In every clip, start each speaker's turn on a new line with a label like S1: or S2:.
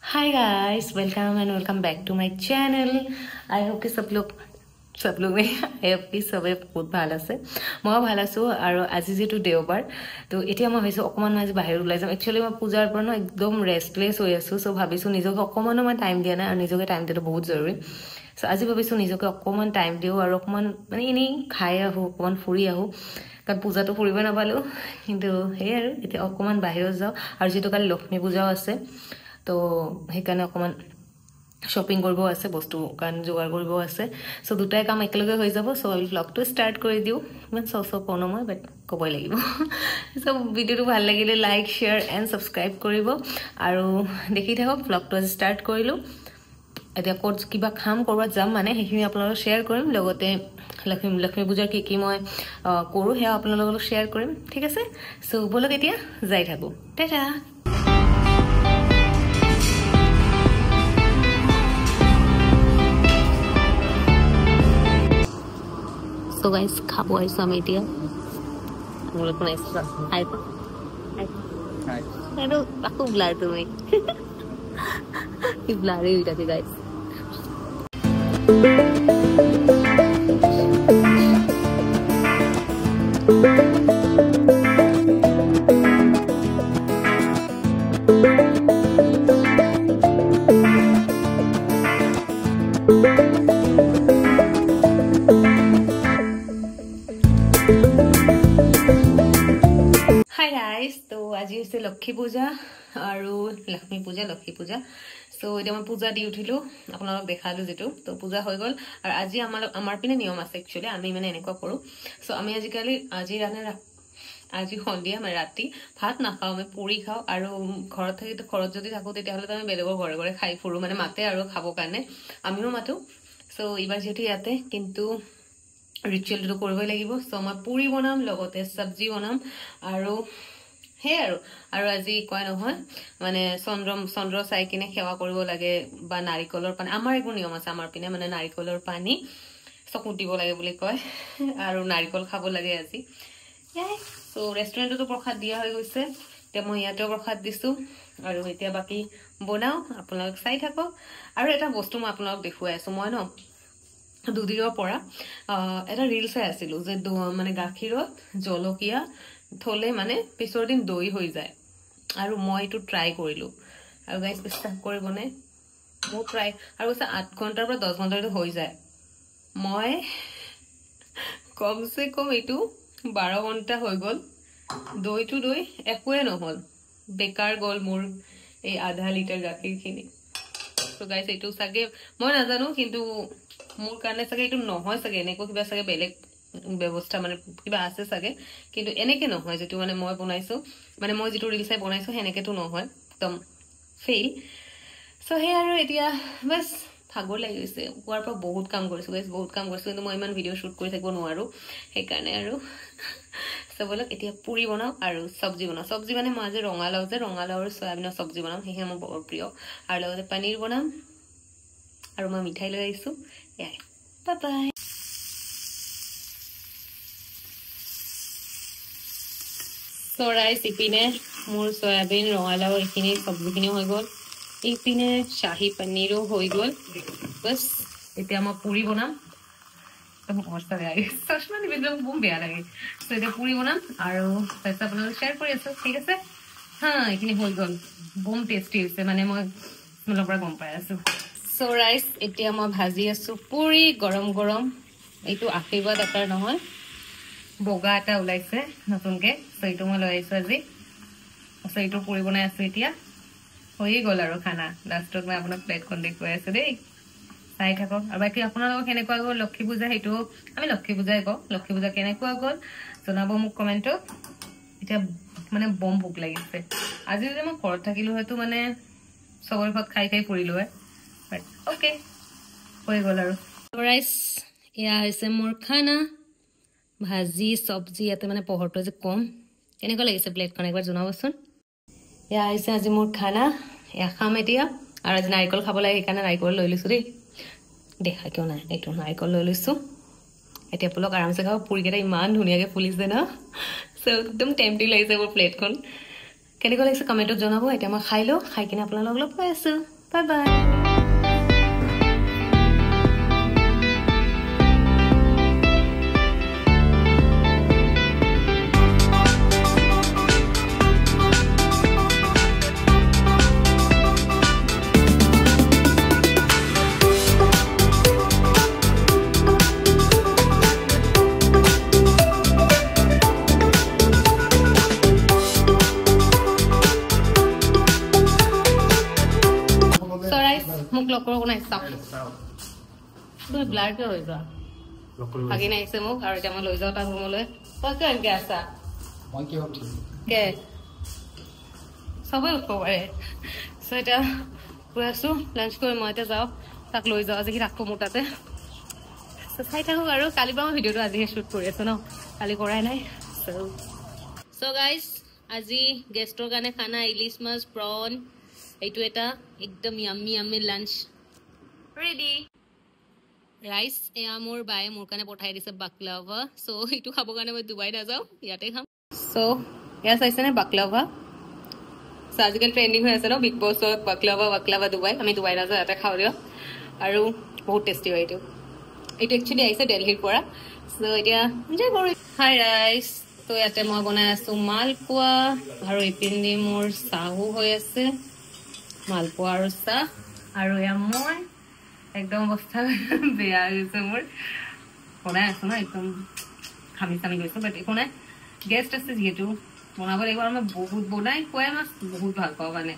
S1: Hi guys, welcome back to my channel. I hope कि सब लोग में I hope कि सबे बहुत ভাল আছে মই ভাল আছো আৰু আজি যেটো দেওবাৰ তো এতিয়া মই ভাবিছো অকমান আজি বাহিৰ ওলাই যাম একচুয়ালি মই পূজাৰ পৰা ন একদম ৰেষ্টলেস হৈ আছো সো ভাবিছো নিজকে অকমানো মই টাইম দিয়া নাই আৰু নিজকে টাইম দিটো বহুত জৰুৰী সো আজি ভাবিছো নিজকে অকমান টাইম দিও আৰু অকমান মানে ইনি খাই আহো অকমান ফুৰি আহো কাৰণ পূজাটো ফুৰিব নাপালো কিন্তু হে আৰু এতিয়া অকমান বাহিৰ যাও আৰু যেটো কালি লক্ষ্মী পূজাও আছে তো হেকানে অকমান শপিং কৰিব আছে বস্তু কান জোগাৰ কৰিব আছে সো দুটাই কাম একলগে হৈ যাব সো আমি ব্লগটো স্টাৰ্ট কৰি দিও মান সো কোন মই বাট কবই লাগিব সো ভিডিওটো ভাল লাগিলে লাইক শেয়াৰ এন্ড সাবস্ক্ৰাইব কৰিব আৰু দেখি থাকক ব্লগটো স্টাৰ্ট কৰিলো এতিয়া কোড কিবা খাম কৰবাত যাম মানে হেখিনি আপোনালোক শেয়াৰ কৰিম লগতে লক্ষ্মী পূজাৰ কি মই কৰো হে আপোনালোকক শেয়াৰ কৰিম ঠিক আছে সো বলক এতিয়া যাই থাকো Tata So guys, khabo aisa media. Mula ko na isa. Hi. Hi. Pero ako blur to me. Blur ito dati guys. Hi guys, तो आज হৈছে লক্ষ্মী পূজা আৰু লক্ষ্মী পূজা সো এটা মই পূজা দি উঠিলো আপোনালোক দেখালো যেটো তো পূজা হৈ গল আৰু আজি আমাৰ পিনে নিয়ম আছে একচুয়ালি আমি মানে এনেকুৱা কৰো সো আমি আজি সন্ধিয়া মানে ৰাতি ভাত নাখাও আমি পুৰি খাও আৰু ঘৰত যদি থাকো তেতিয়া হলে আমি বেলেগৰ ঘৰে ঘৰে খাই ফুৰো মানে মাতে আৰু খাব কাৰণে আমিও মাতো সো ইবাৰ যেটো ইয়াতে কিন্তু ৰিচুৱেল তো কৰিবই লাগিব সো মই পুৰি বনাম লগতে সবজি বনাম আৰু হে আৰু আজি কয় নহয় মানে চন্দ্ৰ চাই কিনে সেৱা কৰিব লাগে বা নাৰিকলৰ পানী আমাৰ একো নিয়ম আছে আমাৰ পিনে মানে নাৰিকলৰ পানী চকু দিব লাগে বুলি কয় আৰু নাৰিকল খাব লাগে আজি সো ৰেষ্টুৰেণ্টতো প্ৰসাদ দিয়া হৈ গৈছে তে মই ইয়াতেও প্ৰসাদ দিছো আৰু এতিয়া বাকি বনাও আপোনালোক চাই থাকক আৰু এটা বস্তু মই আপোনালোক দেখুৱাই আছো মই ন দুদিনৰ পৰা এটা ৰিল চাই আছিল যে মানে গাখীৰত জলকীয়া থলে মানে পিছৰ দিন দৈ হৈ যায় আৰু মই এটো ট্ৰাই কৰিলো আৰু গাইস বিশ্বাস কৰিবনে মই ট্ৰাই আৰু 8 ঘন্টাৰ পৰা 10 ঘন্টাৰ হৈ যায় মই কমসে কম এটো 12 ঘন্টা হৈ গল দৈ একোৱে নহল বেকাৰ গল মোৰ এই আধা লিটাৰ গাখীৰ খিনি তো গাইস এটো সাগে মই নাজানো কিন্তু মোৰ কাৰণে সাগে এটো নহয় সাগে এনেকো কিবা সাগে বেলেগ ব্যৱস্থা মানে কিবা আছে সাগে কিন্তু এনেকে নহয় যেটো মানে মই বনাইছো মানে মই যেটো ৰিল চাই বনাইছো হেনেকেটো নহয় একদম ফেইল সো হে আৰু এতিয়া বাস ভাগৰ লাগি গৈছে কোৱাৰ পৰা বহুত কাম কৰিছো গাইস বহুত কাম কৰিছো কিন্তু মই ইমান ভিডিও শুট কৰি থাকিব নোৱাৰো সেই কাৰণে আৰু সবলক এতিয়া পুৰি বনাও আৰু সবজি বনাও সবজি মানে মই আজি ৰঙালাও আৰু সয়াবিনৰ সবজি বনাম হেহে মোৰ বহুত প্ৰিয় আৰু লগতে পনীৰ বনাম আৰু মই মিঠাই লৈ আহিছো বাই বাই So rice ইপিনে মোৰ সয়াবিন ৰঙালাও এখিনি সবজিখিনি হৈ গল ইপিনে শাহী পনীৰো হৈ গল বস এতিয়া মই পুৰি বনাম তুমি অৱস্থা বেয়া চশমা নিবিলে বহুত বেয়া লাগে সো এতিয়া পুৰি বনাম আৰু তাৰপিছত আপোনালোক শ্বেয়াৰ কৰি আছো ঠিক আছে হা এখিনি হৈ গল বহুত টেষ্টি হৈছে মানে মই স্মেলৰ পৰা গম পাই আছো সো ৰাইস এতিয়া মই ভাজি আছো পুৰি গৰম গৰম এইটো আশীৰ্বাদ আটাৰ নহয় বগা এটা ওলাইছে নতুনকে সৈটো মই লৈ আইছো আজি সৈটো পুৰি বনাই আছো এতিয়া হৈ গল আৰু খানা লাষ্টত মই আপোনাক প্লেটখন দেখুৱাই আছো দেই চাই থাকক আৰু বাকি আপোনালোক কেনেকুৱা গল লক্ষ্মী পূজা হেতু আমি লক্ষ্মী পূজাই কও লক্ষ্মী পূজা কেনেকুৱা গল জনাব মোক কমেন্টত এতিয়া মানে বম ভোক লাগিছে আজি যদি মই ঘৰত থাকিলো হয়তো মানে সবৰ ভাত খাই পৰিলো হয় বাট ওকে হৈ গল আৰু ৰাইস ইয়া হৈছে মোৰ খানা ভাজি সবজি ইয়াতে মানে পহৰটো যে কম কেনেকুৱা লাগিছে প্লেটখন একবাৰ জনাবচোন ইয়া হৈছে আজি মোৰ খানা ইয়া খাম এতিয়া আৰু আজি নাৰিকল খাব লাগে কাৰণে নাৰিকল লৈ লৈছো দেই দেখা কিয় নাই এইটো নাৰিকল লৈ লৈছো এতিয়া পুলক আৰামছে খাও পুৰি কেটা ইমান ধুনিয়াকে ফুলিছে না সো একদম টেম্পটিং লাগিছে মোৰ প্লেটখন কেনেকুৱা লাগিছে কমেণ্টত জনাব এতিয়া মই খাই লওঁ খাই কিনে আপোনালোকক লগ পাই আছোঁ বাই বাই মোক লগ কৰিব নাই চাওক তুমি ব্লাৰ কিয় হৈ যোৱা ভাগিন আহিছে মোক আৰু এতিয়া মই লৈ যাওঁ তাক ৰুমলৈ তই কিয় এনেকৈ আছা কে চবেই উঠিব পাৰে চ' এতিয়া গৈ আছোঁ লাঞ্চ কৰি মই এতিয়া যাওঁ তাক লৈ যাওঁ আজি ৰাখোঁ মোৰ তাতে চ' চাই থাকক আৰু কালিৰ পৰা মই ভিডিঅ'টো আজিহে শ্বুট কৰি আছোঁ ন কালি কৰাই নাই চ' গাইজ আজি গেষ্টৰ কাৰণে খানা ইলিছ মাছ প্ৰন এইটো এটা একদম yummy yummy lunch ready rice এয়া মোৰ বায়ে মোৰ কাৰণে পঠাই দিছে বাকলাভা চ' এইটো খাবৰ কাৰণে মই ডুবাই নাযাওঁ ইয়াতে খাম চ' এয়া চাইছেনে বাকলাভা চ' আজিকালি ট্ৰেণ্ডিং হৈ আছে ন বিগ বছত বাকলাভা ডুবাই আমি ডুবাই নাযাওঁ ইয়াতে খাওঁ দিয়ক আৰু বহুত টেষ্টি হয় এইটো একচুৱেলি আহিছে দিল্লীৰ পৰা চ' এতিয়া এনজয় কৰোঁ হাই ৰাইচ ত' ইয়াতে মই বনাই আছোঁ মালপোৱা আৰু ইপিনে মোৰ চাহো হৈ আছে মালপোৱা আৰু চাহ আৰু এয়া মই একদম অৱস্থা বেয়া হৈছে মোৰ বনাই আছোঁ ন একদম খামি চামি গৈছোঁ বাট একো নাই গেষ্ট আছে যিহেতু বনাব লাগিব আৰু মই বহুত বনাই খুৱাই মাছ বহুত ভাল পাওঁ মানে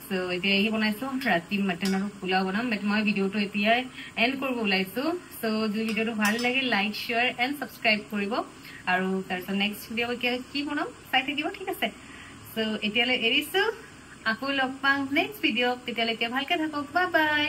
S1: চ' এতিয়া এই বনাইছোঁ ৰাতি মাটন আৰু পোলাও বনাম বাট মই ভিডিঅ'টো এতিয়াই এণ্ড কৰিব ওলাইছোঁ চ' যদি ভিডিঅ'টো ভাল লাগে লাইক শ্বেয়াৰ এণ্ড ছাবস্ক্ৰাইব কৰিব আৰু তাৰপিছত নেক্সট ভিডিঅ' কি বনাম চাই থাকিব ঠিক আছে চ' এতিয়ালৈ এৰিছোঁ আকৌ লগ পাম নেক্সট ভিডিঅ' তেতিয়ালৈকে ভালকে থাকক বাই বাই